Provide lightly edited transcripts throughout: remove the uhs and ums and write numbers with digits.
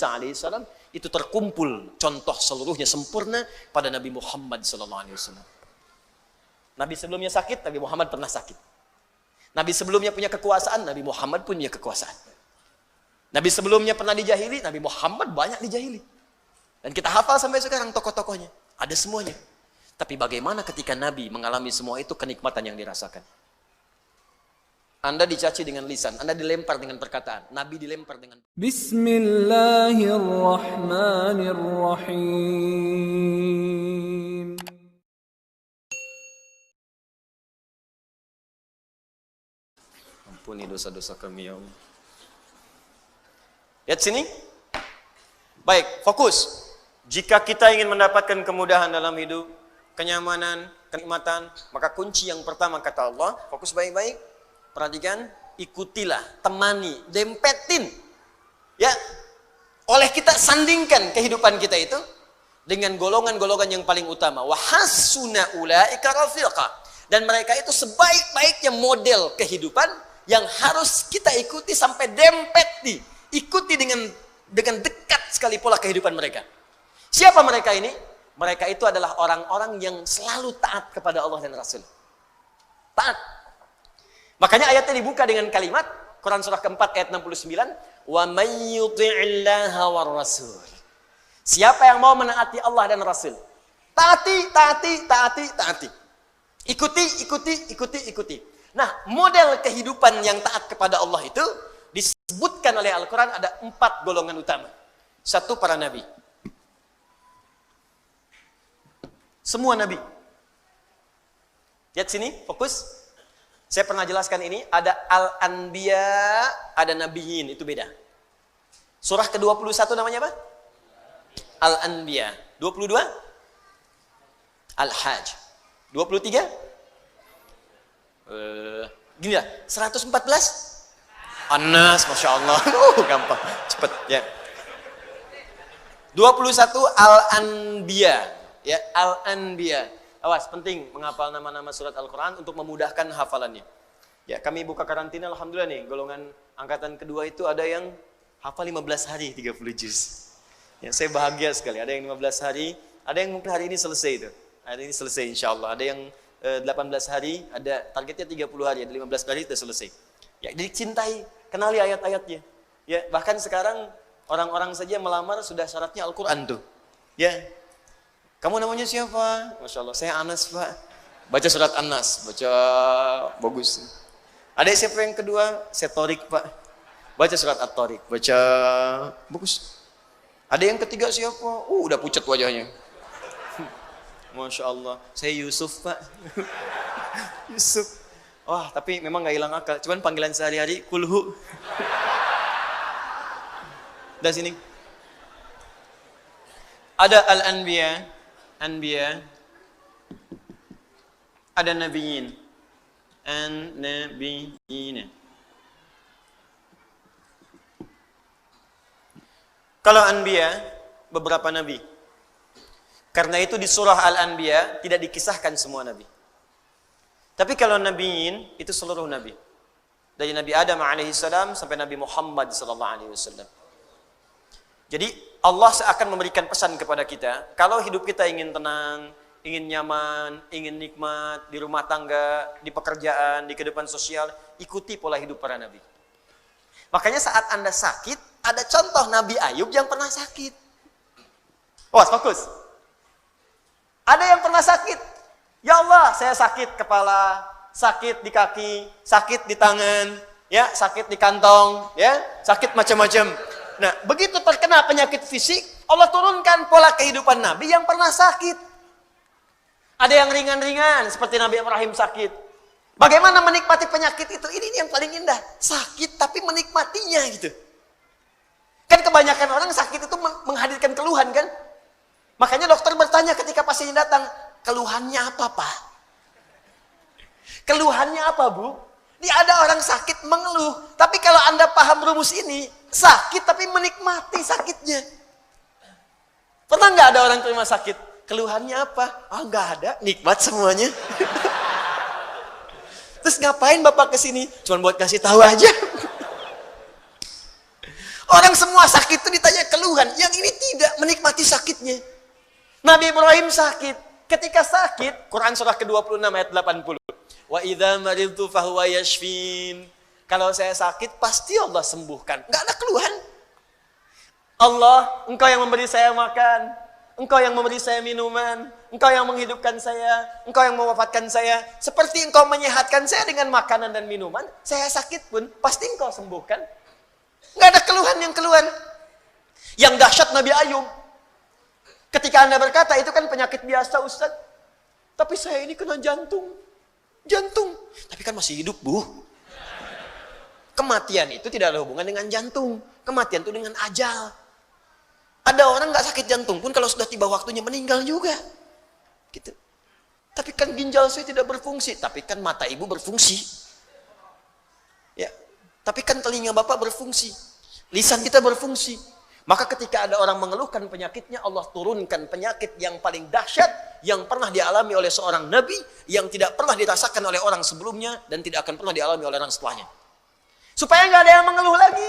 Isa alaihissalam, itu terkumpul contoh seluruhnya sempurna pada Nabi Muhammad SAW. Nabi sebelumnya sakit, Nabi Muhammad pernah sakit. Nabi sebelumnya punya kekuasaan, Nabi Muhammad punya kekuasaan. Nabi sebelumnya pernah dijahili, Nabi Muhammad banyak dijahili. Dan kita hafal sampai sekarang tokoh-tokohnya. Ada semuanya. Tapi bagaimana ketika Nabi mengalami semua itu, kenikmatan yang dirasakan? Anda dicaci dengan lisan, Anda dilempar dengan perkataan, Nabi dilempar dengan Bismillahirrahmanirrahim. Ampuni dosa-dosa kami ya Allah. Lihat sini. Baik, fokus. Jika kita ingin mendapatkan kemudahan dalam hidup, kenyamanan, kenikmatan, maka kunci yang pertama kata Allah, fokus baik-baik. Perhatikan, ikutilah, temani, dempetin. Ya, oleh kita sandingkan kehidupan kita itu dengan golongan-golongan yang paling utama. Wa hasuna ulaika rafiqa. Dan mereka itu sebaik-baiknya model kehidupan yang harus kita ikuti sampai dempet ikuti dengan dekat sekali pola kehidupan mereka. Siapa mereka ini? Mereka itu adalah orang-orang yang selalu taat kepada Allah dan Rasul. Taat. Makanya ayatnya dibuka dengan kalimat Quran surah keempat ayat 69, wa may yuti'illaha war rasul. Siapa yang mau menaati Allah dan Rasul, taati. Ikuti. Nah, model kehidupan yang taat kepada Allah itu disebutkan oleh Al-Quran ada 4 golongan utama. 1, para nabi. Semua nabi. Lihat sini, fokus. Saya pernah jelaskan ini, ada Al-Anbiya, ada Nabiyin, itu beda. Surah ke-21 namanya apa? Al-Anbiya. 22? Al-Hajj. 23? Gini lah, 114? An-Nas, Masya Allah. Gampang, cepet ya. 21 Al-Anbiya. Ya, Al-Anbiya. Awas, penting menghafal nama-nama surat Al-Quran untuk memudahkan hafalannya. Ya, kami buka karantina, alhamdulillah nih, golongan angkatan kedua itu ada yang hafal 15 hari 30 juz. Ya, saya bahagia sekali. Ada yang 15 hari, ada yang mungkin hari ini selesai itu. Hari ini selesai insya Allah. Ada yang 18 hari, ada targetnya 30 hari, ada 15 hari itu selesai. Ya, jadi cintai, kenali ayat-ayatnya. Ya, bahkan sekarang orang-orang saja melamar sudah syaratnya Al-Quran tuh. Ya. Kamu namanya siapa? Masya Allah, saya Anas Pak. Baca surat An-Nas, baca bagus. Ada siapa yang kedua? Saya Torik Pak. Baca surat At-Torik, baca bagus. Ada yang ketiga siapa? Udah pucat wajahnya. Masya Allah, saya Yusuf Pak. Yusuf. Wah, tapi memang gak hilang akal. Cuman panggilan sehari-hari, kulhu. Dari sini. Ada Al-Anbiya. Anbiya, ada nabiyin, an-nabiyyin. Kalau anbiya, beberapa nabi. Karena itu di surah Al-Anbiya tidak dikisahkan semua nabi. Tapi kalau nabiyin, itu seluruh nabi. Dari Nabi Adam alaihissalam sampai Nabi Muhammad sallallahu alaihi wasallam. Jadi Allah akan memberikan pesan kepada kita, kalau hidup kita ingin tenang, ingin nyaman, ingin nikmat, di rumah tangga, di pekerjaan, di kehidupan sosial, ikuti pola hidup para nabi. Makanya saat Anda sakit, ada contoh Nabi Ayub yang pernah sakit. Oh, fokus. Ada yang pernah sakit. Ya Allah, saya sakit kepala, sakit di kaki, sakit di tangan, ya, sakit di kantong, ya, sakit macam-macam. Nah, begitu terkena penyakit fisik, Allah turunkan pola kehidupan Nabi yang pernah sakit. Ada yang ringan-ringan, seperti Nabi Ibrahim sakit. Bagaimana menikmati penyakit itu? Ini yang paling indah. Sakit tapi menikmatinya gitu. Kan kebanyakan orang sakit itu menghadirkan keluhan kan? Makanya dokter bertanya ketika pasien datang, keluhannya apa Pak? Keluhannya apa Bu? Ini ada orang sakit mengeluh. Tapi kalau Anda paham rumus ini, sakit tapi menikmati sakitnya. Pernah nggak ada orang terima sakit? Keluhannya apa? Ah, nggak ada, nikmat semuanya. Terus ngapain Bapak kesini? Cuma buat kasih tahu aja. Orang semua sakit itu ditanya keluhan, yang ini tidak menikmati sakitnya. Nabi Ibrahim sakit. Ketika sakit, Quran surah ke-26 ayat 80. Wa idza maridtu fahuwa yashfin. Kalau saya sakit, pasti Allah sembuhkan. Enggak ada keluhan. Allah, Engkau yang memberi saya makan. Engkau yang memberi saya minuman. Engkau yang menghidupkan saya. Engkau yang mewafatkan saya. Seperti Engkau menyehatkan saya dengan makanan dan minuman. Saya sakit pun, pasti Engkau sembuhkan. Enggak ada keluhan yang keluar. Yang dahsyat Nabi Ayub. Ketika Anda berkata, itu kan penyakit biasa Ustaz. Tapi saya ini kena jantung. Jantung. Tapi kan masih hidup, Bu. Kematian itu tidak ada hubungan dengan jantung. Kematian itu dengan ajal. Ada orang nggak sakit jantung pun kalau sudah tiba waktunya meninggal juga. Gitu. Tapi kan ginjal saya tidak berfungsi. Tapi kan mata ibu berfungsi. Ya. Tapi kan telinga bapak berfungsi. Lisan kita berfungsi. Maka ketika ada orang mengeluhkan penyakitnya, Allah turunkan penyakit yang paling dahsyat yang pernah dialami oleh seorang nabi, yang tidak pernah dirasakan oleh orang sebelumnya dan tidak akan pernah dialami oleh orang setelahnya. Supaya nggak ada yang mengeluh lagi.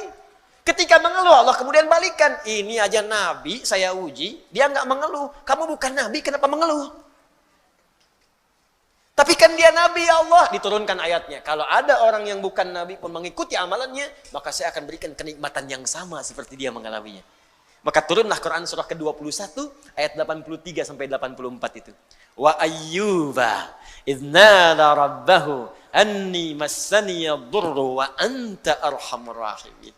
Ketika mengeluh, Allah kemudian balikan. Ini aja nabi saya uji, dia nggak mengeluh. Kamu bukan nabi, kenapa mengeluh? Tapi kan dia nabi, ya Allah. Diturunkan ayatnya. Kalau ada orang yang bukan nabi pun mengikuti amalannya, maka saya akan berikan kenikmatan yang sama seperti dia mengalaminya. Maka turunlah Quran surah ke-21 ayat 83 sampai 84 itu. Wa ayyuba idznada rabbahu anni massani yadurru wa anta arhamur rahimin.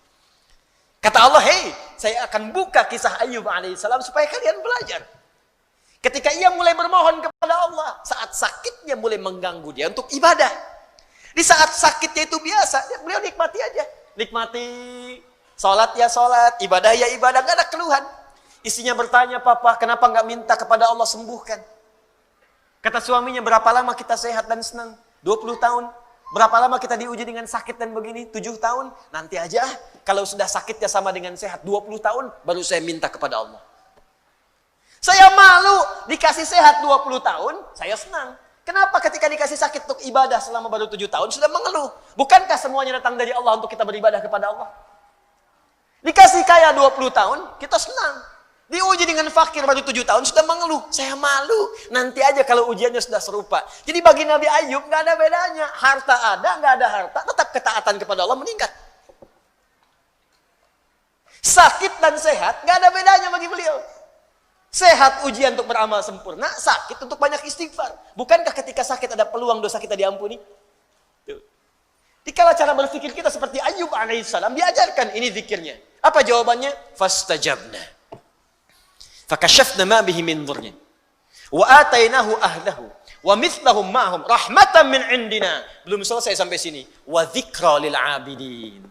Kata Allah, hei, saya akan buka kisah Ayyub alaihissalam supaya kalian belajar. Ketika ia mulai bermohon kepada Allah, saat sakitnya mulai mengganggu dia untuk ibadah. Di saat sakitnya itu biasa, beliau nikmati aja. Nikmati, sholat ya sholat, ibadah ya ibadah, gak ada keluhan. Istrinya bertanya, papa kenapa gak minta kepada Allah sembuhkan? Kata suaminya, berapa lama kita sehat dan senang? 20 tahun. Berapa lama kita diuji dengan sakit dan begini? 7 tahun. Nanti aja, kalau sudah sakitnya sama dengan sehat 20 tahun, baru saya minta kepada Allah. Saya malu dikasih sehat 20 tahun, saya senang. Kenapa ketika dikasih sakit untuk ibadah selama baru 7 tahun sudah mengeluh? Bukankah semuanya datang dari Allah untuk kita beribadah kepada Allah? Dikasih kaya 20 tahun, kita senang. Diuji dengan fakir baru 7 tahun sudah mengeluh. Saya malu. Nanti aja kalau ujiannya sudah serupa. Jadi bagi Nabi Ayub nggak ada bedanya. Harta ada, nggak ada harta, tetap ketaatan kepada Allah meningkat. Sakit dan sehat nggak ada bedanya bagi beliau. Sehat ujian untuk beramal sempurna, sakit untuk banyak istighfar. Bukankah ketika sakit ada peluang dosa kita diampuni? Dikala cara berpikir kita seperti Ayyub alaihissalam, diajarkan ini zikirnya. Apa jawabannya? Fastajabna. Fakashafna ma bihi min dhurrin. Wa atainahu ahlahu. Wa mithlahum ma'hum rahmatan min indina. Belum selesai sampai sini. Wa dzikra lil 'abidin.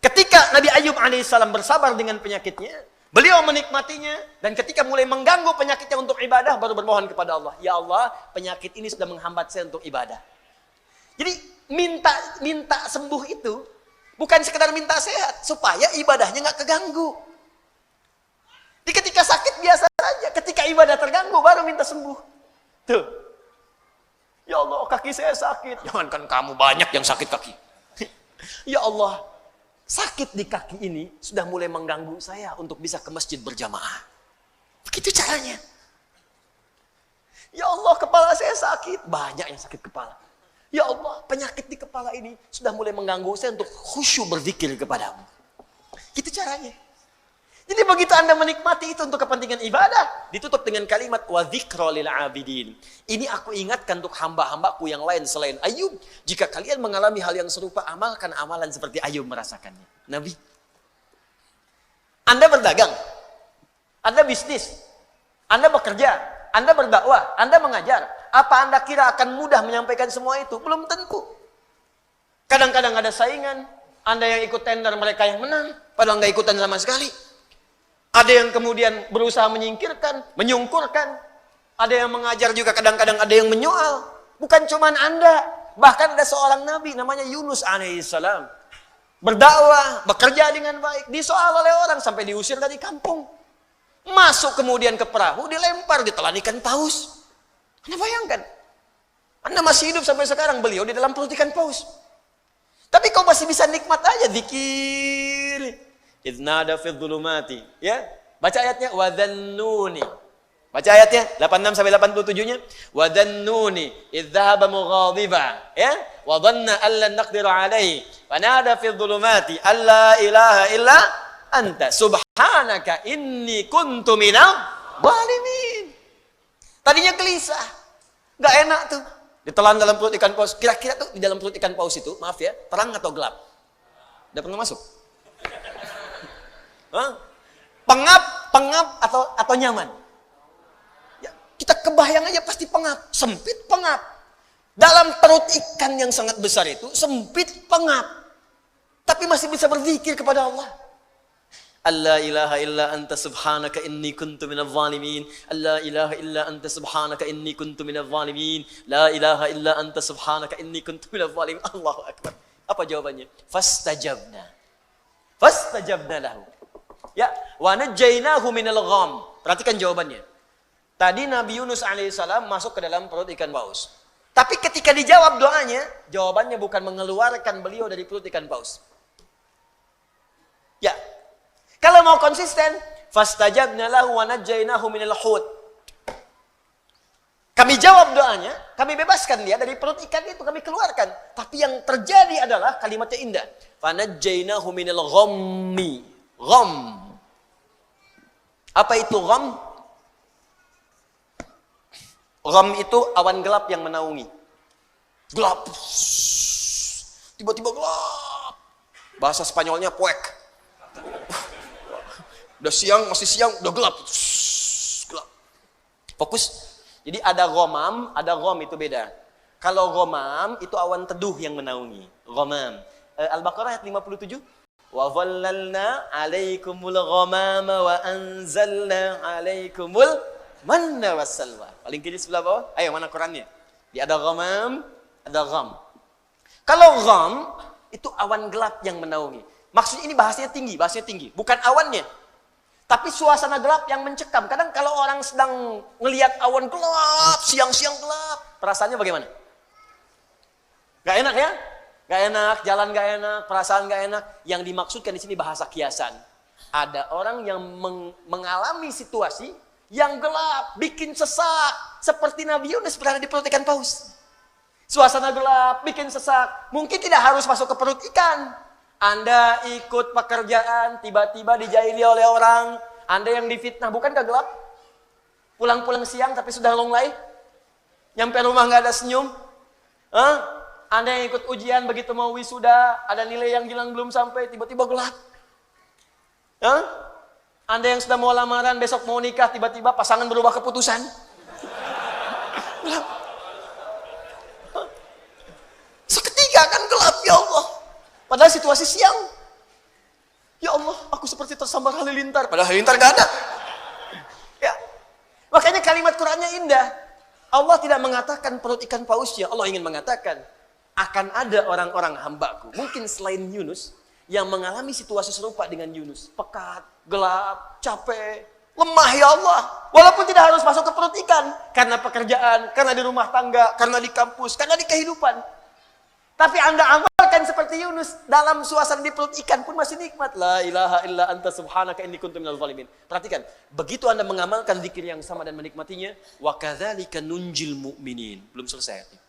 Ketika Nabi Ayyub alaihissalam bersabar dengan penyakitnya, beliau menikmatinya, dan ketika mulai mengganggu penyakitnya untuk ibadah, baru bermohon kepada Allah. Ya Allah, penyakit ini sudah menghambat saya untuk ibadah. Jadi minta sembuh itu bukan sekedar minta sehat, supaya ibadahnya nggak keganggu. Di ketika sakit biasa saja, ketika ibadah terganggu baru minta sembuh. Tuh. Ya Allah, kaki saya sakit. Jangankan kamu, banyak yang sakit kaki. Ya Allah, sakit di kaki ini sudah mulai mengganggu saya untuk bisa ke masjid berjamaah. Begitu caranya. Ya Allah, kepala saya sakit. Banyak yang sakit kepala. Ya Allah, penyakit di kepala ini sudah mulai mengganggu saya untuk khusyuk berzikir kepadamu. Gitu caranya. Jadi begitu Anda menikmati itu untuk kepentingan ibadah, ditutup dengan kalimat wa dzikra lil 'abidin. Ini aku ingatkan untuk hamba-hambaku yang lain selain Ayub. Jika kalian mengalami hal yang serupa, amalkan amalan seperti Ayub merasakannya. Nabi. Anda berdagang, Anda bisnis, Anda bekerja, Anda berdakwah, Anda mengajar. Apa Anda kira akan mudah menyampaikan semua itu? Belum tentu. Kadang-kadang ada saingan, Anda yang ikut tender, mereka yang menang, padahal nggak ikutan sama sekali. Ada yang kemudian berusaha menyingkirkan, menyungkurkan. Ada yang mengajar juga, kadang-kadang ada yang menyoal. Bukan cuma Anda, bahkan ada seorang nabi namanya Yunus alaihissalam. Berdakwah, bekerja dengan baik, disoal oleh orang sampai diusir dari kampung. Masuk kemudian ke perahu, dilempar, ditelan ikan paus. Anda bayangkan, Anda masih hidup sampai sekarang, beliau di dalam perut ikan paus. Tapi kau masih bisa nikmat aja, zikir. idznada fi dhulumati. Ya, baca ayatnya wa dhannuni. Baca ayatnya 86 sampai 87-nya. Wa dhannuni idz dhahaba mughadiba, ya, wa dhanna an lan naqdir alaihi. Fanada fi dhulumati alla ilaha illa anta subhanaka inni kuntu minal zalimin. Tadinya gelisah. Enggak enak tuh. Ditelan dalam perut ikan paus. Kira-kira tuh di dalam perut ikan paus itu, maaf ya, terang atau gelap? Udah pernah masuk? Hah? Pengap atau nyaman? Ya, kita kebayang aja pasti pengap, sempit pengap. Dalam perut ikan yang sangat besar itu sempit pengap, tapi masih bisa berzikir kepada Allah. Allah ilaha illa anta subhanaka inni kuntu minadh zalimin. Allah ilaha illa anta subhanaka inni kuntu minadh zalimin. La ilaha illa anta subhanaka inni kuntu minadh zalimin. Allahu akbar. Apa jawabannya? Fastajabna lahu. Ya, wa najjaynahu minal gham. Perhatikan jawabannya. Tadi Nabi Yunus alaihissalam masuk ke dalam perut ikan paus. Tapi ketika dijawab doanya, jawabannya bukan mengeluarkan beliau dari perut ikan paus. Ya. Kalau mau konsisten, fastajabna lahu wa najjaynahu minal hut. Kami jawab doanya, kami bebaskan dia dari perut ikan itu, kami keluarkan. Tapi yang terjadi adalah kalimatnya indah. Fanajjaynahu minal ghammi. Gham. Apa itu gham? Gham itu awan gelap yang menaungi. Gelap. Tiba-tiba gelap. Bahasa Spanyolnya puek. Udah siang, masih siang, udah gelap. Gelap. Fokus. Jadi ada ghamam, ada gham itu beda. Kalau ghamam itu awan teduh yang menaungi. Ghamam. Al-Baqarah ayat 57. Wa dhallalna 'alaikumul ghamama wa anzalna 'alaikumul manna wassalwa. Paling kiri sebelah bawah. Ayo mana Qurannya? Dia ada ghamam, ada gham. Kalau gham itu awan gelap yang menaungi. Maksudnya ini bahasanya tinggi, bukan awannya. Tapi suasana gelap yang mencekam. Kadang kalau orang sedang ngelihat awan gelap, siang-siang gelap, perasaannya bagaimana? Gak enak ya? Gak enak, jalan gak enak, perasaan gak enak. Yang dimaksudkan di sini bahasa kiasan. Ada orang yang mengalami situasi yang gelap, bikin sesak. Seperti Nabi Yunus berada di perut ikan paus. Suasana gelap, bikin sesak. Mungkin tidak harus masuk ke perut ikan. Anda ikut pekerjaan, tiba-tiba dijahili oleh orang. Anda yang difitnah, bukankah gelap? Pulang-pulang siang tapi sudah longlai. Nyampe rumah nggak ada senyum. Anda yang ikut ujian, begitu mau wisuda, ada nilai yang hilang belum sampai, tiba-tiba gelap. Anda yang sudah mau lamaran, besok mau nikah, tiba-tiba pasangan berubah keputusan. Gelap. Seketika kan gelap, ya Allah. Padahal situasi siang. Ya Allah, aku seperti tersambar halilintar. Padahal halilintar gak ada. Ya. Makanya kalimat Qur'annya indah. Allah tidak mengatakan perut ikan pausnya. Allah ingin mengatakan, akan ada orang-orang hambaku, mungkin selain Yunus, yang mengalami situasi serupa dengan Yunus. Pekat, gelap, capek, lemah ya Allah. Walaupun tidak harus masuk ke perut ikan. Karena pekerjaan, karena di rumah tangga, karena di kampus, karena di kehidupan. Tapi Anda amalkan seperti Yunus, dalam suasana di perut ikan pun masih nikmat. La ilaha illa anta subhanaka inni kuntu minadh zalimin. Perhatikan, begitu Anda mengamalkan zikir yang sama dan menikmatinya, wa kadzalika nunjil mu'minin. Belum selesai ayatnya.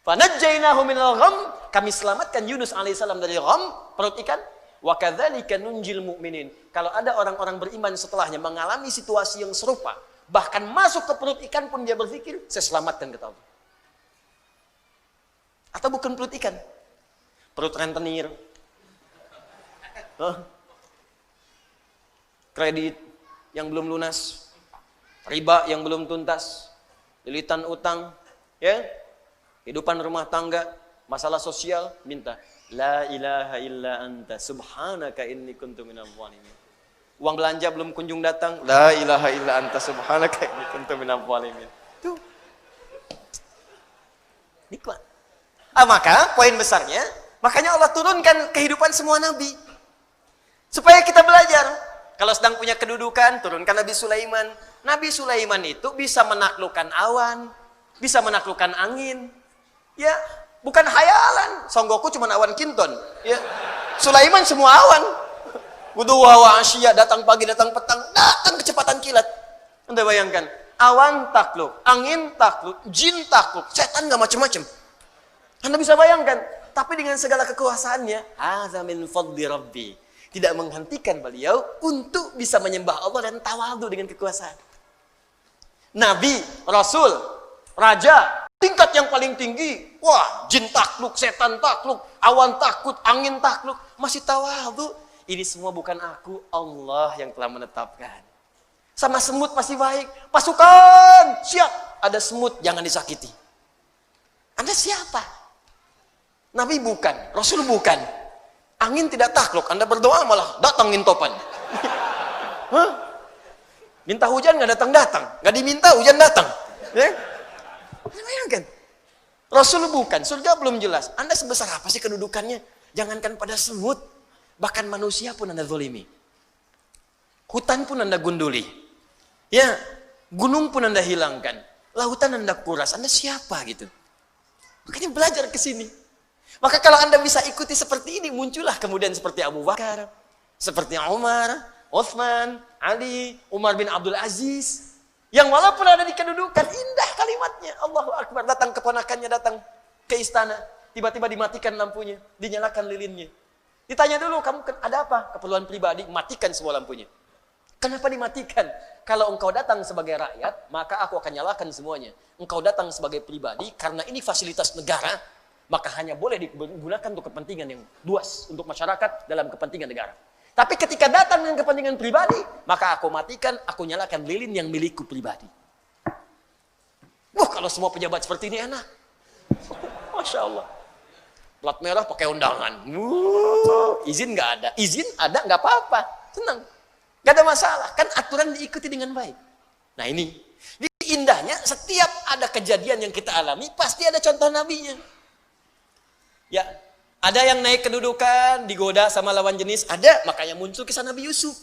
Fa najjaynahu minal gham, kami selamatkan Yunus alaihissalam dari gham, perut ikan. Wa kadzalika nunjil mu'minin. Kalau ada orang-orang beriman setelahnya mengalami situasi yang serupa, bahkan masuk ke perut ikan pun dia berzikir, saya selamatkan kata Allah. Atau bukan perut ikan, perut rentenir, kredit yang belum lunas, riba yang belum tuntas, lilitan utang, ya, kehidupan rumah tangga, masalah sosial, minta la ilaha illa anta subhanaka inni kuntu minadh zalimin. Uang belanja belum kunjung datang, la ilaha illa anta subhanaka inni kuntu minadh zalimin. Tuh, nikmat. Maka poin besarnya, makanya Allah turunkan kehidupan semua nabi. Supaya kita belajar. Kalau sedang punya kedudukan, turunkan Nabi Sulaiman. Nabi Sulaiman itu bisa menaklukkan awan, bisa menaklukkan angin. Ya, bukan hayalan. Songgoku cuma awan kinton. Ya, Sulaiman semua awan. Guduha wa asya, datang pagi, datang petang, datang kecepatan kilat. Anda bayangkan, awan takluk, angin takluk, jin takluk, setan nggak macam-macam. Anda bisa bayangkan, tapi dengan segala kekuasaannya, hadza min fadli rabbi. Tidak menghentikan beliau untuk bisa menyembah Allah dan tawadhu dengan kekuasaan. Nabi, Rasul, Raja, tingkat yang paling tinggi. Wah, jin takluk, setan takluk, awan takut, angin takluk. Masih tawadhu. Ini semua bukan aku, Allah yang telah menetapkan. Sama semut masih baik. Pasukan, siap. Ada semut, jangan disakiti. Anda siapa? Nabi bukan, Rasul bukan. Angin tidak takluk, Anda berdoa malah datang topan. Hah? Minta hujan nggak datang-datang, nggak diminta hujan datang. Ya? Bayangkan, Rasul bukan, surga belum jelas. Anda sebesar apa sih kedudukannya? Jangankan pada semut, bahkan manusia pun Anda zalimi. Hutan pun Anda gunduli. Ya, gunung pun Anda hilangkan. Lautan Anda kuras. Anda siapa gitu? Makanya belajar ke sini. Maka kalau Anda bisa ikuti seperti ini, muncullah kemudian seperti Abu Bakar, seperti Umar, Utsman, Ali, Umar bin Abdul Aziz. Yang walaupun ada di kedudukan, indah kalimatnya. Allahu Akbar, datang keponakannya, datang ke istana. Tiba-tiba dimatikan lampunya, dinyalakan lilinnya. Ditanya dulu, kamu ada apa? Keperluan pribadi, matikan semua lampunya. Kenapa dimatikan? Kalau engkau datang sebagai rakyat, maka aku akan nyalakan semuanya. Engkau datang sebagai pribadi, karena ini fasilitas negara, maka hanya boleh digunakan untuk kepentingan yang luas, untuk masyarakat dalam kepentingan negara. Tapi ketika datang dengan kepentingan pribadi, maka aku matikan, aku nyalakan lilin yang milikku pribadi. Wah, kalau semua pejabat seperti ini enak. Masya Allah. Plat merah pakai undangan. Izin nggak ada. Izin ada nggak apa-apa. Tenang. Nggak ada masalah. Kan aturan diikuti dengan baik. Nah ini. Indahnya setiap ada kejadian yang kita alami, pasti ada contoh nabinya. Ya, ada yang naik kedudukan, digoda sama lawan jenis, ada, makanya muncul kisah Nabi Yusuf.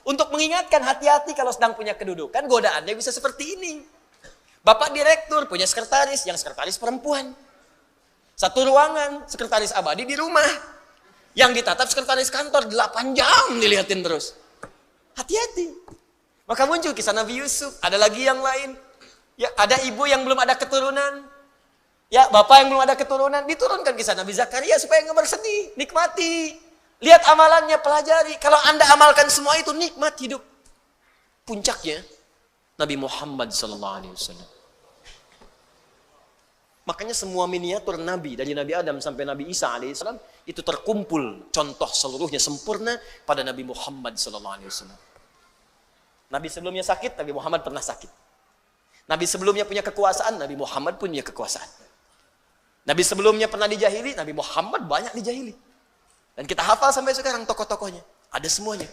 Untuk mengingatkan hati-hati kalau sedang punya kedudukan, godaannya bisa seperti ini. Bapak direktur punya sekretaris, yang sekretaris perempuan. Satu ruangan, sekretaris abadi di rumah. Yang ditatap sekretaris kantor, 8 jam dilihatin terus. Hati-hati. Maka muncul kisah Nabi Yusuf, ada lagi yang lain. Ya, ada ibu yang belum ada keturunan. Ya, bapak yang belum ada keturunan, diturunkan kisah Nabi Zakaria supaya nggak bersedih, nikmati. Lihat amalannya, pelajari. Kalau Anda amalkan semua itu, nikmat hidup. Puncaknya, Nabi Muhammad SAW. Makanya semua miniatur Nabi, dari Nabi Adam sampai Nabi Isa AS, itu terkumpul, contoh seluruhnya sempurna pada Nabi Muhammad SAW. Nabi sebelumnya sakit, Nabi Muhammad pernah sakit. Nabi sebelumnya punya kekuasaan, Nabi Muhammad punya kekuasaan. Nabi sebelumnya pernah dijahili, Nabi Muhammad banyak dijahili. Dan kita hafal sampai sekarang tokoh-tokohnya. Ada semuanya.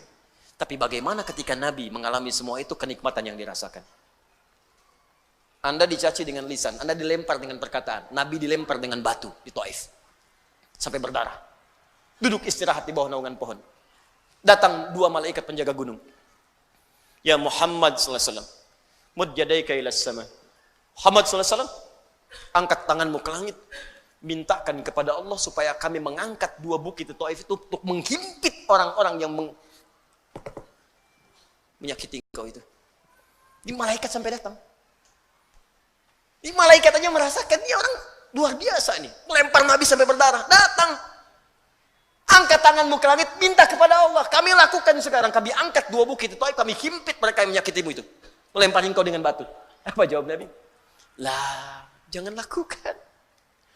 Tapi bagaimana ketika Nabi mengalami semua itu, kenikmatan yang dirasakan. Anda dicaci dengan lisan, Anda dilempar dengan perkataan. Nabi dilempar dengan batu di Taif. Sampai berdarah. Duduk istirahat di bawah naungan pohon. Datang 2 malaikat penjaga gunung. Ya Muhammad SAW. Mud yadaika ilas sama. Muhammad SAW. Angkat tanganmu ke langit, mintakan kepada Allah supaya kami mengangkat 2 bukit di Taif itu untuk menghimpit orang-orang yang menyakiti engkau itu. Ini malaikat sampai datang. Ini malaikat aja merasakan, ini orang luar biasa nih. Melempar Nabi sampai berdarah. Datang. Angkat tanganmu ke langit, minta kepada Allah. Kami lakukan sekarang, kami angkat 2 bukit di Taif, kami himpit mereka yang menyakitimu itu. Melempar engkau dengan batu. Apa jawab Nabi? Lah, jangan lakukan.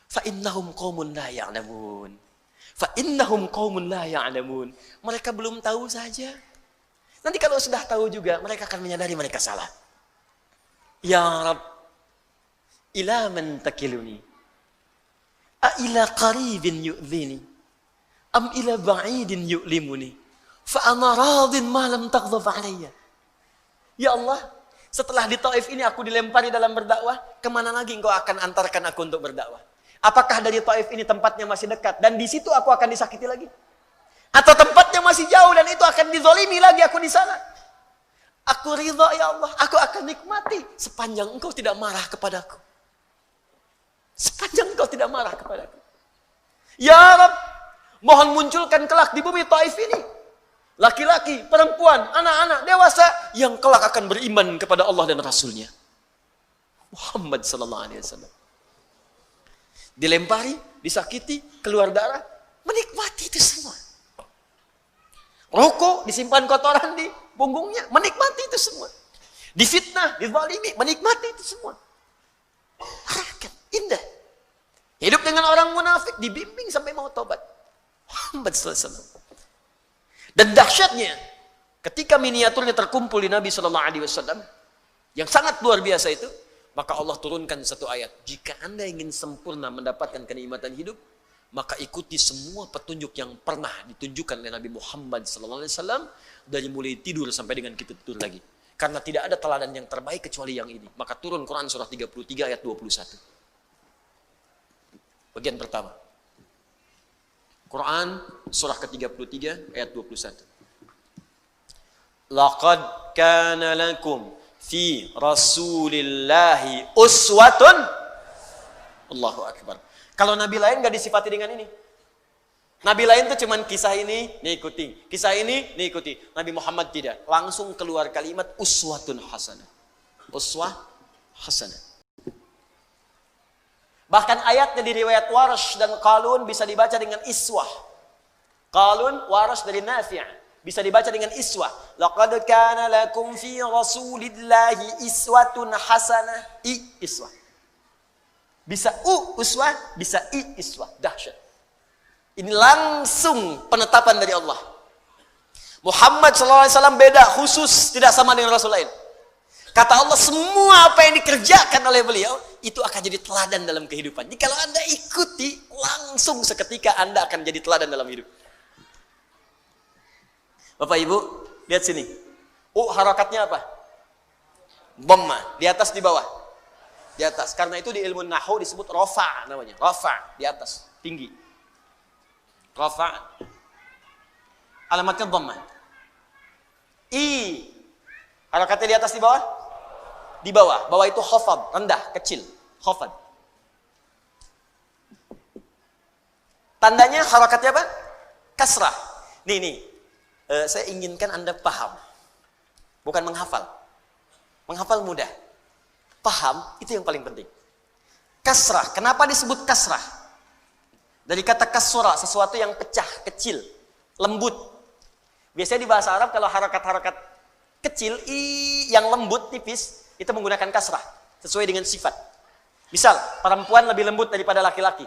Fa innahum qaumun la ya'lamun. Fa innahum qaumun la ya'lamun. Mereka belum tahu saja. Nanti kalau sudah tahu juga, mereka akan menyadari mereka salah. Ya Rabb, ila man takiluni? A ila qaribin yu'dhini? Am ila ba'idin yu'limuni? Fa ana radin ma lam taghdab alayya. Ya Allah, setelah di Taif ini aku dilempari dalam berdakwah, kemana lagi engkau akan antarkan aku untuk berdakwah? Apakah dari Taif ini tempatnya masih dekat dan di situ aku akan disakiti lagi? Atau tempatnya masih jauh dan itu akan dizolimi lagi aku di sana? Aku ridha ya Allah, aku akan nikmati sepanjang engkau tidak marah kepadaku. Sepanjang engkau tidak marah kepadaku. Ya Rabb, Mohon munculkan kelak di bumi Taif ini laki-laki, perempuan, anak-anak, dewasa yang kelak akan beriman kepada Allah dan Rasulnya. Muhammad sallallahu alaihi wasallam. Dilempari, disakiti, keluar darah, menikmati itu semua. Rokok, disimpan kotoran di punggungnya, menikmati itu semua. Difitnah, dizalimi, menikmati itu semua. Harakat, indah. Hidup dengan orang munafik, dibimbing sampai mau tobat. Muhammad sallallahu alaihi wasallam. Dan dahsyatnya, ketika miniaturnya terkumpul di Nabi sallallahu alaihi wasallam, yang sangat luar biasa itu, maka Allah turunkan satu ayat. Jika Anda ingin sempurna mendapatkan kenikmatan hidup, maka ikuti semua petunjuk yang pernah ditunjukkan oleh Nabi Muhammad SAW dari mulai tidur sampai dengan kita tidur lagi. Karena tidak ada teladan yang terbaik kecuali yang ini. Maka turun Quran surah 33 ayat 21. Bagian pertama. Quran surah ke-33 ayat 21. Laqad kana lakum fi rasulillahi uswatun. Allahu akbar. Kalau nabi lain gak disifati dengan ini. Nabi lain tuh cuman kisah ini diikuti, kisah ini diikuti. Nabi Muhammad tidak. Langsung keluar kalimat uswatun hasanah. Uswah hasanah. Bahkan ayatnya di riwayat Warsh dan Qalun bisa dibaca dengan iswah. Qalun, Warsh dari Nafi'. Bisa dibaca dengan iswah. Laqad kana lakum fi rasulillahi iswatun hasanah. Iswah. Bisa uswah, bisa iswah. Dahsyat. Ini langsung penetapan dari Allah. Muhammad SAW beda, khusus, tidak sama dengan Rasul lain. Kata Allah, semua apa yang dikerjakan oleh beliau, itu akan jadi teladan dalam kehidupan. Jadi kalau Anda ikuti, langsung seketika Anda akan jadi teladan dalam hidup. Bapak Ibu, lihat sini. Harakatnya apa? Dhamma, di atas di bawah. Di atas. Karena itu di ilmu nahwu disebut rafa namanya. Rafa, di atas, tinggi. Rafa. Alamatnya dhamma. Harakatnya di atas di bawah? Di bawah. Bawah itu khafad, rendah, kecil. Khafad. Tandanya harakatnya apa? Kasrah. Nih. Saya inginkan Anda paham. Bukan menghafal. Menghafal mudah. Paham, itu yang paling penting. Kasrah. Kenapa disebut kasrah? Dari kata kasrah, sesuatu yang pecah, kecil, lembut. Biasanya di bahasa Arab kalau harakat-harakat kecil, yang lembut, tipis, itu menggunakan kasrah. Sesuai dengan sifat. Misal, perempuan lebih lembut daripada laki-laki.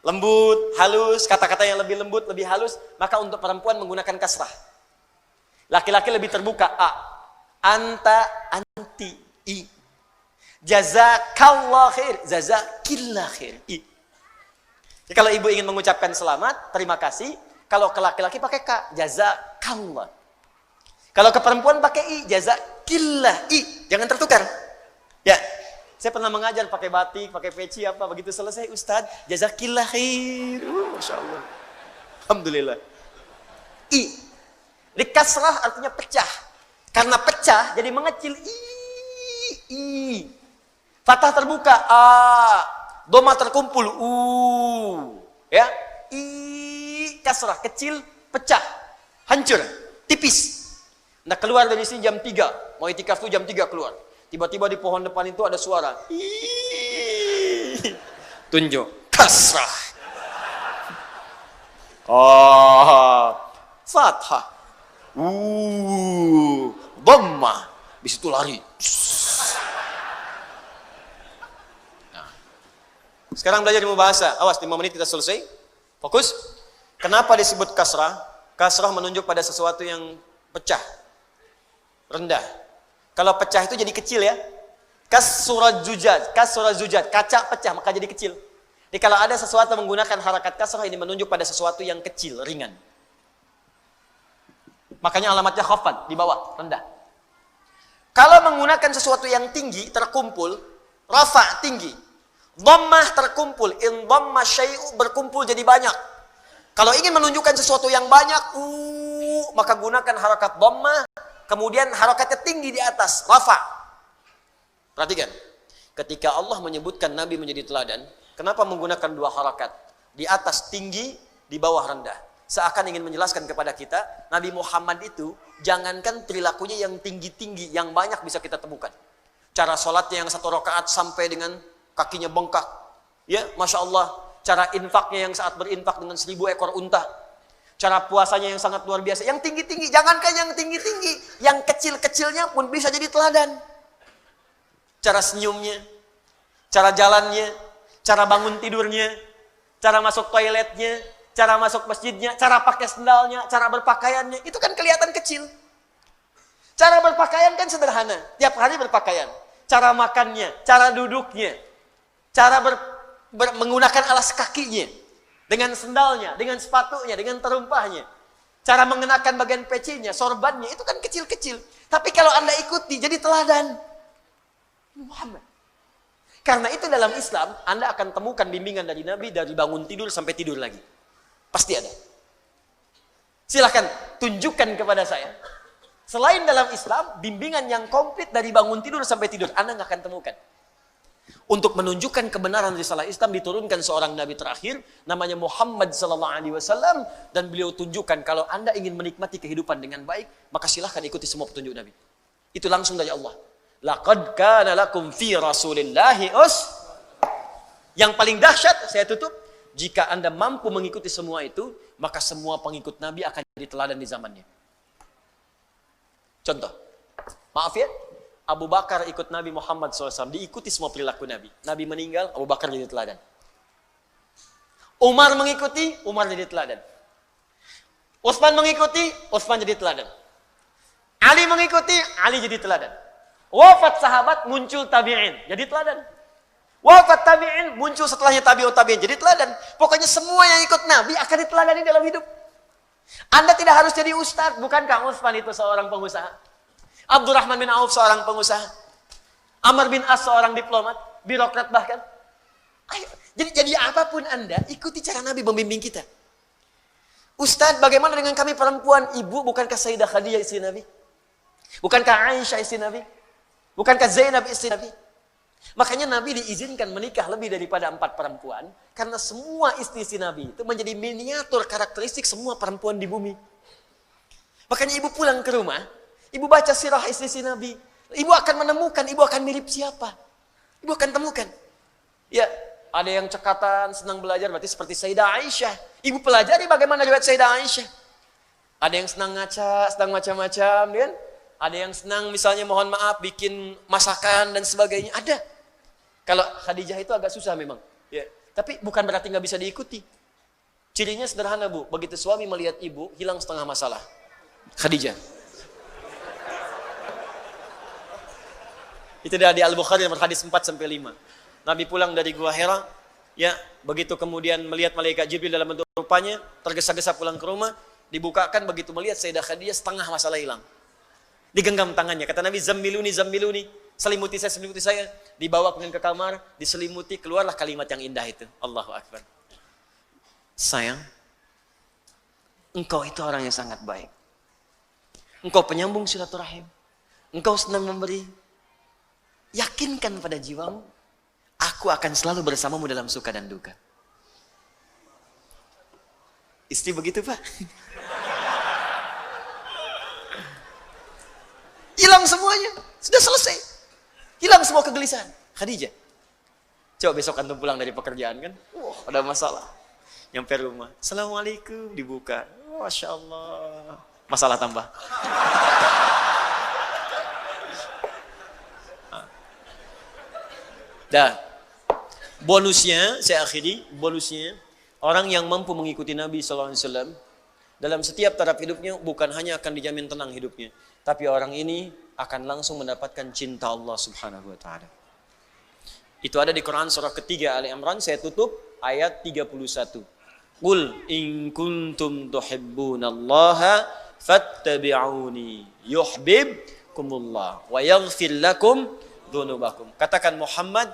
Lembut, halus, kata-kata yang lebih lembut, lebih halus, maka untuk perempuan menggunakan kasrah. Laki-laki lebih terbuka, anta, anti, jazakallah khair, jazakillah khair, Jadi kalau ibu ingin mengucapkan selamat, terima kasih, kalau ke laki-laki pakai ka, jazakallah. Kalau ke perempuan pakai jazakillah, jangan tertukar. Ya. Saya pernah mengajar pakai batik, pakai peci apa, begitu selesai Ustaz, jazakillah khair. Masya Allah. Alhamdulillah. Di kasrah artinya pecah. Karena pecah jadi mengecil. Fathah terbuka, dhamma terkumpul, ya. Kasrah kecil, pecah, hancur, tipis. Nah keluar dari sini jam 3, mau itikaf tuh jam 3 keluar. Tiba-tiba di pohon depan itu ada suara. Tunjuk. Kasrah. Fathah. Dhamma. Di situ lari. Nah. Sekarang belajar ilmu bahasa. Awas, 5 menit kita selesai. Fokus. Kenapa disebut kasrah? Kasrah menunjuk pada sesuatu yang pecah. Rendah. Kalau pecah itu jadi kecil ya. Kasura zujad, kaca pecah maka jadi kecil. Jadi kalau ada sesuatu menggunakan harakat kasrah ini menunjuk pada sesuatu yang kecil, ringan. Makanya alamatnya khafad, di bawah, rendah. Kalau menggunakan sesuatu yang tinggi, terkumpul, rafa, tinggi. Dhammah terkumpul, in dhamma syai'u, berkumpul jadi banyak. Kalau ingin menunjukkan sesuatu yang banyak, maka gunakan harakat dhammah. Kemudian harakatnya tinggi di atas, rafa. Perhatikan, ketika Allah menyebutkan Nabi menjadi teladan, kenapa menggunakan 2 harakat? Di atas tinggi, di bawah rendah. Seakan ingin menjelaskan kepada kita, Nabi Muhammad itu jangankan perilakunya yang tinggi-tinggi, yang banyak bisa kita temukan. Cara sholatnya yang 1 rakaat sampai dengan kakinya bengkak. Ya, Masya Allah. Cara infaknya yang saat berinfak dengan 1000 ekor unta. Cara puasanya yang sangat luar biasa. Yang tinggi-tinggi, jangankan yang tinggi-tinggi, yang kecil-kecilnya pun bisa jadi teladan. Cara senyumnya, cara jalannya, cara bangun tidurnya, cara masuk toiletnya, cara masuk masjidnya, cara pakai sendalnya, cara berpakaiannya, itu kan kelihatan kecil. Cara berpakaian kan sederhana, tiap hari berpakaian. Cara makannya, cara duduknya, cara menggunakan alas kakinya, dengan sendalnya, dengan sepatunya, dengan terumpahnya, cara mengenakan bagian pecinya, sorbannya, itu kan kecil-kecil. Tapi kalau Anda ikuti, jadi teladan. Muhammad. Karena itu dalam Islam, Anda akan temukan bimbingan dari Nabi dari bangun tidur sampai tidur lagi. Pasti ada. Silahkan tunjukkan kepada saya. Selain dalam Islam, bimbingan yang komplit dari bangun tidur sampai tidur, Anda nggak akan temukan. Untuk menunjukkan kebenaran risalah Islam diturunkan seorang Nabi terakhir, namanya Muhammad SAW, dan beliau tunjukkan kalau Anda ingin menikmati kehidupan dengan baik, maka silahkan ikuti semua petunjuk Nabi. Itu langsung dari Allah. Laqad kana lakum fi Rasulillahi Yang paling dahsyat, saya tutup, jika Anda mampu mengikuti semua itu, maka semua pengikut Nabi akan jadi teladan di zamannya. Contoh, maaf ya, Abu Bakar ikut Nabi Muhammad SAW, diikuti semua perilaku Nabi. Nabi meninggal, Abu Bakar jadi teladan. Umar mengikuti, Umar jadi teladan. Utsman mengikuti, Utsman jadi teladan. Ali mengikuti, Ali jadi teladan. Wafat sahabat, muncul tabi'in, jadi teladan. Wafat tabi'in, muncul setelahnya tabi'ut tabi'in, jadi teladan. Pokoknya semua yang ikut Nabi akan diteladani dalam hidup. Anda tidak harus jadi ustaz. Bukankah Utsman itu seorang pengusaha? Abdurrahman bin Auf seorang pengusaha. Amr bin As seorang diplomat, birokrat bahkan. Ayo, jadi apapun Anda, ikuti cara Nabi membimbing kita. Ustaz, bagaimana dengan kami perempuan? Ibu, bukankah Sayyidah Khadijah istri Nabi? Bukankah Aisyah istri Nabi? Bukankah Zainab istri Nabi? Makanya Nabi diizinkan menikah lebih daripada 4 perempuan. Karena semua istri-istri Nabi itu menjadi miniatur karakteristik semua perempuan di bumi. Makanya ibu pulang ke rumah, ibu baca sirah istri-istri Nabi. Ibu akan menemukan, ibu akan mirip siapa. Ibu akan temukan. Ya, ada yang cekatan, senang belajar, berarti seperti Sayyidah Aisyah. Ibu pelajari bagaimana riwayat Sayyidah Aisyah. Ada yang senang ngaca, senang macam-macam, kan? Ada yang senang misalnya mohon maaf bikin masakan dan sebagainya. Ada. Kalau Khadijah itu agak susah memang. Ya. Tapi bukan berarti nggak bisa diikuti. Cirinya sederhana Bu. Begitu suami melihat ibu, hilang setengah masalah. Khadijah. Itu dari Al-Bukhari nomor hadis 4-5. Nabi pulang dari Gua Hira. Ya, begitu kemudian melihat malaikat Jibril dalam bentuk rupanya, tergesa-gesa pulang ke rumah, dibukakan begitu melihat Sayyidah Khadijah setengah masalah hilang. Digenggam tangannya, kata Nabi, zammiluni, zammiluni, selimuti saya, dibawa kemudian ke kamar, diselimuti, keluarlah kalimat yang indah itu. Allahu Akbar. Sayang, engkau itu orang yang sangat baik. Engkau penyambung silaturahim. Engkau senang memberi. Yakinkan pada jiwamu, aku akan selalu bersamamu dalam suka dan duka. Istri begitu Pak. Hilang semuanya. Sudah selesai. Hilang semua kegelisahan. Khadijah. Coba besok antum pulang dari pekerjaan kan. Wah, ada masalah. Nyampe rumah. Assalamualaikum. Dibuka. Masya Allah. Masalah tambah. Dah. Bonusnya, saya akhiri. Bonusnya. Orang yang mampu mengikuti Nabi SAW. Dalam setiap taraf hidupnya bukan hanya akan dijamin tenang hidupnya. Tapi orang ini akan langsung mendapatkan cinta Allah Subhanahu wa taala. Itu ada di Quran surah ketiga Ali Imran, saya tutup ayat 31. Qul in kuntum tuhibbunallaha fattabi'uni yuhibbukumullah wa yaghfir lakum dzunubakum. Katakan Muhammad,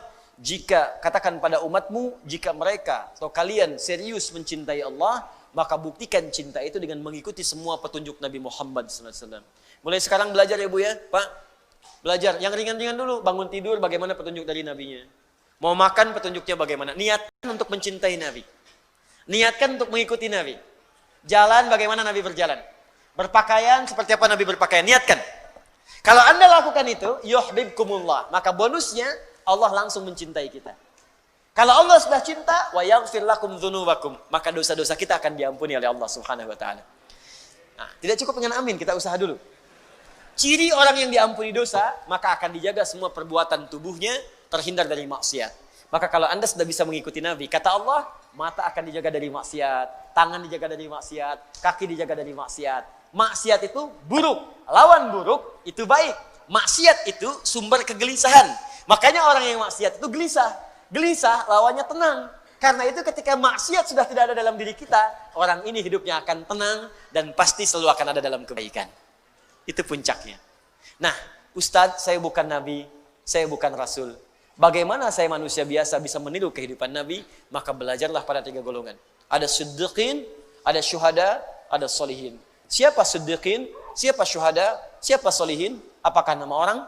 katakan pada umatmu, jika mereka atau kalian serius mencintai Allah, maka buktikan cinta itu dengan mengikuti semua petunjuk Nabi Muhammad SAW. Mulai sekarang belajar ya Bu ya, Pak. Belajar, yang ringan-ringan dulu. Bangun tidur bagaimana petunjuk dari Nabinya. Mau makan petunjuknya bagaimana. Niatkan untuk mencintai Nabi. Niatkan untuk mengikuti Nabi. Jalan bagaimana Nabi berjalan. Berpakaian seperti apa Nabi berpakaian. Niatkan. Kalau Anda lakukan itu, yuhibbukumullah. Maka bonusnya Allah langsung mencintai kita. Kalau Allah sudah cinta, wa yaghfir lakum dzunubakum, maka dosa-dosa kita akan diampuni oleh Allah Subhanahu wa taala. Nah, tidak cukup dengan amin, kita usaha dulu. Ciri orang yang diampuni dosa, maka akan dijaga semua perbuatan tubuhnya, terhindar dari maksiat. Maka kalau Anda sudah bisa mengikuti Nabi, kata Allah, mata akan dijaga dari maksiat, tangan dijaga dari maksiat, kaki dijaga dari maksiat. Maksiat itu buruk, lawan buruk itu baik. Maksiat itu sumber kegelisahan. Makanya orang yang maksiat itu gelisah. Gelisah lawannya tenang. Karena itu ketika maksiat sudah tidak ada dalam diri kita, orang ini hidupnya akan tenang dan pasti selalu akan ada dalam kebaikan. Itu puncaknya. Nah, Ustadz, saya bukan Nabi, saya bukan Rasul. Bagaimana saya manusia biasa bisa meniru kehidupan Nabi? Maka belajarlah pada 3 golongan. Ada siddiqin, ada syuhada, ada solihin. Siapa siddiqin? Siapa syuhada? Siapa solihin? Apakah nama orang?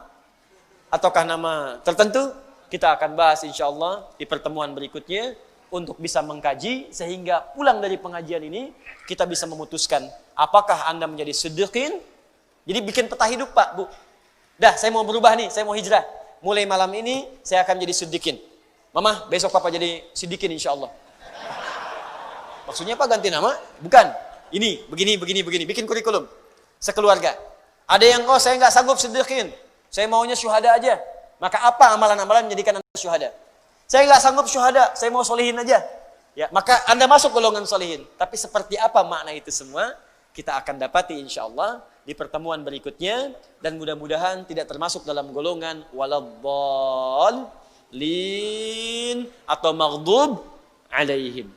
Ataukah nama tertentu? Kita akan bahas insyaAllah di pertemuan berikutnya untuk bisa mengkaji sehingga pulang dari pengajian ini kita bisa memutuskan apakah Anda menjadi siddiqin. Jadi bikin peta hidup Pak, Bu. Dah, saya mau berubah nih, saya mau hijrah. Mulai malam ini saya akan jadi siddiqin. Mama, besok Papa jadi siddiqin insyaAllah. Maksudnya apa ganti nama? Bukan. Ini, begini. Bikin kurikulum. Sekeluarga. Ada yang, saya nggak sanggup siddiqin. Saya maunya syuhada aja. Maka apa amalan-amalan menjadikan Anda syuhada? Saya nggak sanggup syuhada, saya mau solihin aja. Ya, maka Anda masuk golongan solihin. Tapi seperti apa makna itu semua? Kita akan dapati insya Allah di pertemuan berikutnya. Dan mudah-mudahan tidak termasuk dalam golongan waladdallin atau maghdub alaihim.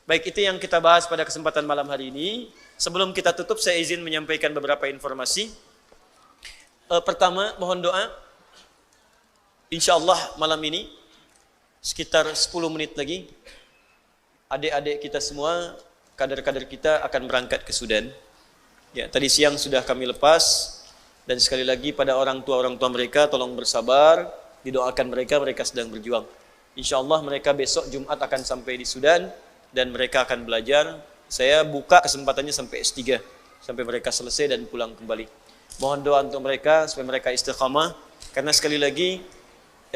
Baik, itu yang kita bahas pada kesempatan malam hari ini. Sebelum kita tutup, saya izin menyampaikan beberapa informasi. Pertama, mohon doa. Insya Allah malam ini sekitar 10 menit lagi adik-adik kita semua, kader-kader kita akan berangkat ke Sudan. Ya, tadi siang sudah kami lepas dan sekali lagi pada orang tua mereka tolong bersabar, didoakan mereka sedang berjuang. Insya Allah mereka besok Jumat akan sampai di Sudan dan mereka akan belajar. Saya buka kesempatannya sampai S3 sampai mereka selesai dan pulang kembali. Mohon doa untuk mereka supaya mereka istiqamah karena sekali lagi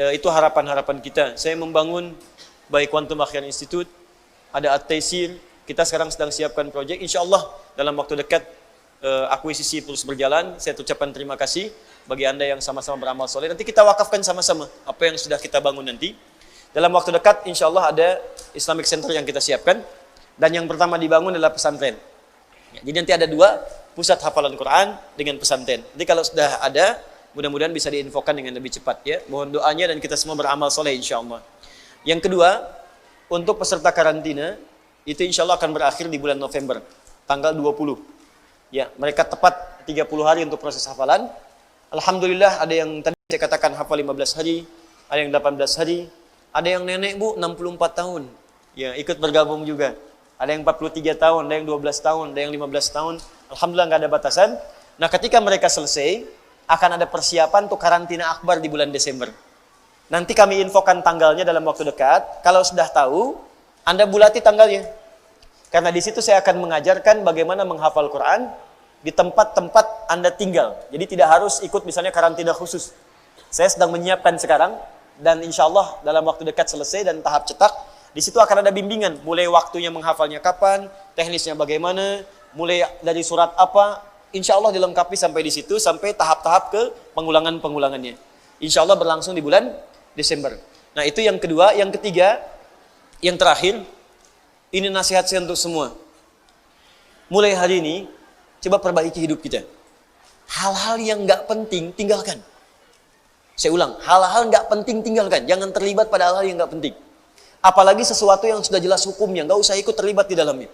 itu harapan-harapan kita. Saya membangun baik Quantum Akhiran Institute, ada At-Taisir, kita sekarang sedang siapkan proyek. Insya Allah dalam waktu dekat akuisisi terus berjalan. Saya ucapkan terima kasih bagi Anda yang sama-sama beramal soleh. Nanti kita wakafkan sama-sama apa yang sudah kita bangun nanti. Dalam waktu dekat insya Allah ada Islamic Center yang kita siapkan. Dan yang pertama dibangun adalah pesantren. Jadi nanti ada 2 pusat hafalan Quran dengan pesantren. Jadi kalau sudah ada, mudah-mudahan bisa diinfokan dengan lebih cepat ya. Mohon doanya dan kita semua beramal soleh insyaAllah. Yang kedua, untuk peserta karantina, itu insyaAllah akan berakhir di bulan November, tanggal 20. Ya, mereka tepat 30 hari untuk proses hafalan. Alhamdulillah ada yang tadi saya katakan hafal 15 hari, ada yang 18 hari, ada yang nenek Bu 64 tahun. Ya, ikut bergabung juga. Ada yang 43 tahun, ada yang 12 tahun, ada yang 15 tahun. Alhamdulillah nggak ada batasan. Nah, ketika mereka selesai, akan ada persiapan untuk karantina akbar di bulan Desember. Nanti kami infokan tanggalnya dalam waktu dekat. Kalau sudah tahu, Anda bulati tanggalnya. Karena di situ saya akan mengajarkan bagaimana menghafal Quran di tempat-tempat Anda tinggal. Jadi tidak harus ikut misalnya karantina khusus. Saya sedang menyiapkan sekarang dan insya Allah dalam waktu dekat selesai dan tahap cetak. Di situ akan ada bimbingan. Mulai waktunya menghafalnya kapan, teknisnya bagaimana, mulai dari surat apa. Insya Allah dilengkapi sampai di situ, sampai tahap-tahap ke pengulangan-pengulangannya. Insya Allah berlangsung di bulan Desember. Nah itu yang kedua. Yang ketiga, yang terakhir, ini nasihat saya untuk semua. Mulai hari ini, coba perbaiki hidup kita. Hal-hal yang nggak penting, tinggalkan. Saya ulang, hal-hal nggak penting tinggalkan. Jangan terlibat pada hal-hal yang nggak penting. Apalagi sesuatu yang sudah jelas hukumnya, nggak usah ikut terlibat di dalamnya.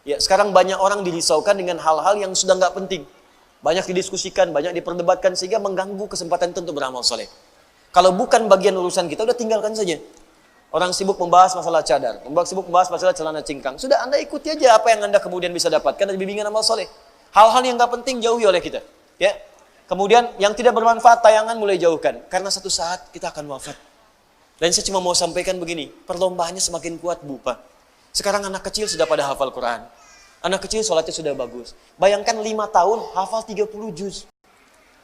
Ya, sekarang banyak orang dirisaukan dengan hal-hal yang sudah nggak penting. Banyak didiskusikan, banyak diperdebatkan sehingga mengganggu kesempatan itu untuk beramal soleh. Kalau bukan bagian urusan kita, udah tinggalkan saja. Orang sibuk membahas masalah cadar, sibuk membahas masalah celana cingkrang. Sudah Anda ikuti aja apa yang Anda kemudian bisa dapatkan dari bimbingan amal soleh. Hal-hal yang nggak penting jauhi oleh kita. Ya. Kemudian yang tidak bermanfaat tayangan mulai jauhkan. Karena satu saat kita akan wafat. Dan saya cuma mau sampaikan begini, perlombaannya semakin kuat Bu Pak. Sekarang anak kecil sudah pada hafal Quran. Anak kecil sholatnya sudah bagus. Bayangkan 5 tahun hafal 30 juz.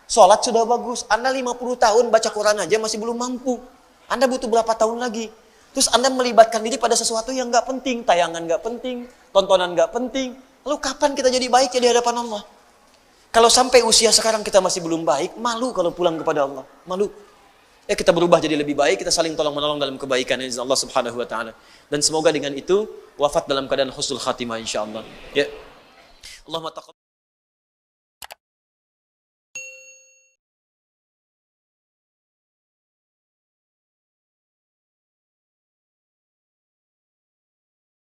Sholat sudah bagus. Anda 50 tahun baca Quran aja masih belum mampu. Anda butuh berapa tahun lagi? Terus Anda melibatkan diri pada sesuatu yang gak penting. Tayangan gak penting. Tontonan gak penting. Lalu kapan kita jadi baik di hadapan Allah? Kalau sampai usia sekarang kita masih belum baik, malu kalau pulang kepada Allah. Malu. Ya kita berubah jadi lebih baik, kita saling tolong-menolong dalam kebaikan Allah Subhanahu wa taala. Dan semoga dengan itu wafat dalam keadaan husnul khatimah insyaallah. Ya. Allahumma taqabbal